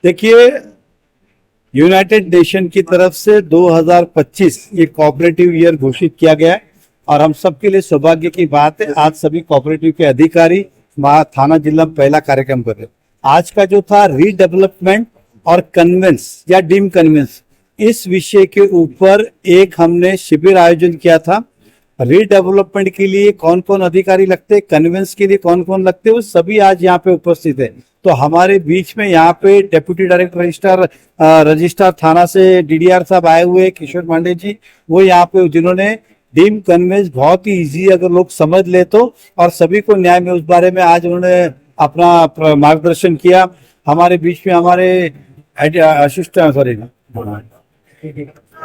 देखिए, United nation की तरफ से 2025 ये कोऑपरेटिव ईयर घोषित किया गया है और हम सबके लिए सौभाग्य की बात है, आज सभी कोऑपरेटिव के अधिकारी वहाँ थाना जिला में पहला कार्यक्रम कर रहे हैं। आज का जो था रीडेवलपमेंट और कन्वेंस या डीम कन्वेंस, इस विषय के ऊपर एक हमने शिविर आयोजन किया था। रीडेवलपमेंट के लिए कौन कौन अधिकारी लगते, कन्वेंस के लिए कौन कौन लगते, वो सभी आज यहाँ पे उपस्थित है। तो हमारे बीच में यहाँ पे डेप्यूटी डायरेक्टर रजिस्ट्रार थाना से डीडीआर साहब आए हुए, किशोर पांडे जी, वो यहाँ पे जिन्होंने डीम कन्वेंस बहुत ही इजी अगर लोग समझ ले तो, और सभी को न्याय में उस बारे में आज उन्होंने अपना मार्गदर्शन किया। हमारे बीच में हमारे असिस्टेंट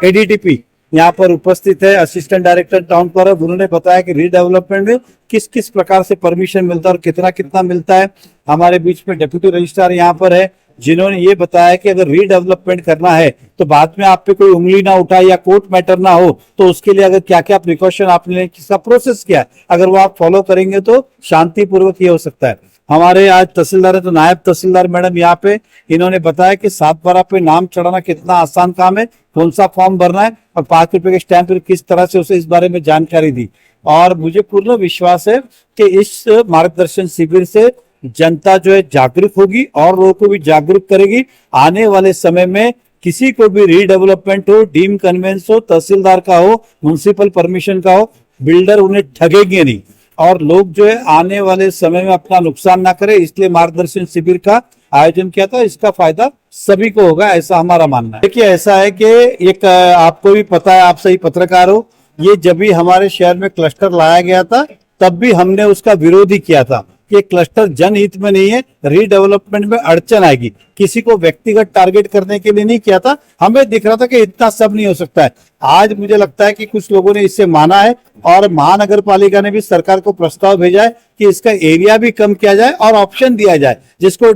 एडीटीपी यहाँ पर उपस्थित है, असिस्टेंट डायरेक्टर टाउन पर, उन्होंने बताया कि रीडेवलपमेंट में किस किस प्रकार से परमिशन मिलता है और कितना कितना मिलता है। हमारे बीच में डेप्यूटी रजिस्ट्रार यहाँ पर है, जिन्होंने ये बताया कि अगर रीडेवलपमेंट करना है तो बाद में आप पे कोई उंगली ना उठाए या कोर्ट मैटर ना हो, तो उसके लिए अगर क्या क्या प्रिकॉशन आपने लें, किसका प्रोसेस क्या है, अगर वो आप फॉलो करेंगे तो शांतिपूर्वक ये हो सकता है। हमारे आज तहसीलदार है तो नायब तहसीलदार मैडम यहाँ पे, इन्होंने बताया कि 7/12 पे नाम चढ़ाना कितना आसान काम है, कौन सा फॉर्म भरना है और 5 रुपए के स्टैंप पर किस तरह से उसे इस बारे में जानकारी दी। और मुझे पूर्ण विश्वास है कि इस मार्गदर्शन शिविर से जनता जो है जागरूक होगी और लोगों को भी जागरूक करेगी। आने वाले समय में किसी को भी रीडेवलपमेंट हो, डीम कन्वेंस हो, तहसीलदार का हो, म्युनिसिपल परमिशन का हो, बिल्डर उन्हें ठगेंगे नहीं और लोग जो है आने वाले समय में अपना नुकसान ना करे, इसलिए मार्गदर्शन शिविर का आयोजन किया था। इसका फायदा सभी को होगा, ऐसा हमारा मानना है। देखिए, ऐसा है कि एक आपको भी पता है, आप सही पत्रकार हो, ये जब भी हमारे शहर में क्लस्टर लाया गया था तब भी हमने उसका विरोध ही किया था कि क्लस्टर जनहित में नहीं है, रीडेवलपमेंट में अड़चन आएगी। किसी को व्यक्तिगत टारगेट करने के लिए नहीं किया था, हमें दिख रहा था कि इतना सब नहीं हो सकता है। आज मुझे लगता है कि कुछ लोगों ने इससे माना है और महानगर पालिका ने भी सरकार को प्रस्ताव भेजा है कि इसका एरिया भी कम किया जाए और ऑप्शन दिया जाए, जिसको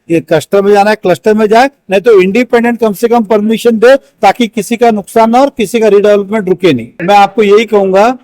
ये क्लस्टर में जाना है क्लस्टर में जाए, नहीं तो इंडिपेंडेंट कम से कम परमिशन दे, ताकि किसी का नुकसान ना और किसी का रीडेवलपमेंट रुके नहीं। मैं आपको यही कहूंगा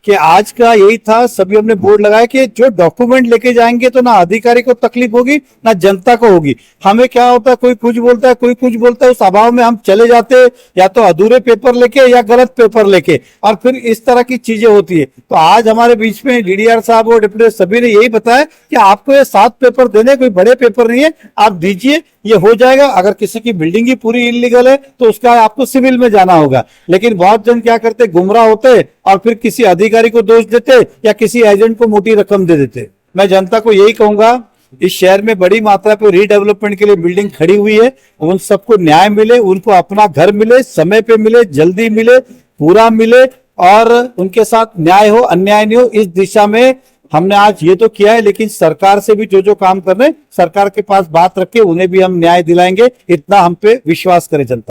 कि आज का यही था, सभी हमने बोर्ड लगाया कि जो डॉक्यूमेंट लेके जाएंगे तो ना अधिकारी को तकलीफ होगी ना जनता को होगी। हमें क्या होता है, कोई कुछ बोलता है, कोई कुछ बोलता है, उस अभाव में हम चले जाते या तो अधूरे पेपर लेके या गलत पेपर लेके, और फिर इस तरह की चीजें होती है। तो आज हमारे बीच में डीडीआर साहब और डिप्टी सभी ने यही बताया कि आपको ये 7 पेपर देने, कोई बड़े पेपर नहीं है, आप दीजिए, ये हो जाएगा। अगर किसी की बिल्डिंग ही पूरी इलीगल है तो उसका आपको सिविल में जाना होगा। लेकिन बहुत जन क्या करते, गुमराह होते और फिर किसी अधिकारी को दोष देते या किसी एजेंट को मोटी रकम दे देते। मैं जनता को यही कहूंगा, इस शहर में बड़ी मात्रा पर रीडेवलपमेंट के लिए बिल्डिंग खड़ी हुई है, उन सबको न्याय मिले, उनको अपना घर मिले, समय पे मिले, जल्दी मिले, पूरा मिले और उनके साथ न्याय हो, अन्याय नहीं हो। इस दिशा में हमने आज ये तो किया है, लेकिन सरकार से भी जो जो काम कर रहे हैं, सरकार के पास बात रख के उन्हें भी हम न्याय दिलाएंगे, इतना हम पे विश्वास करे जनता।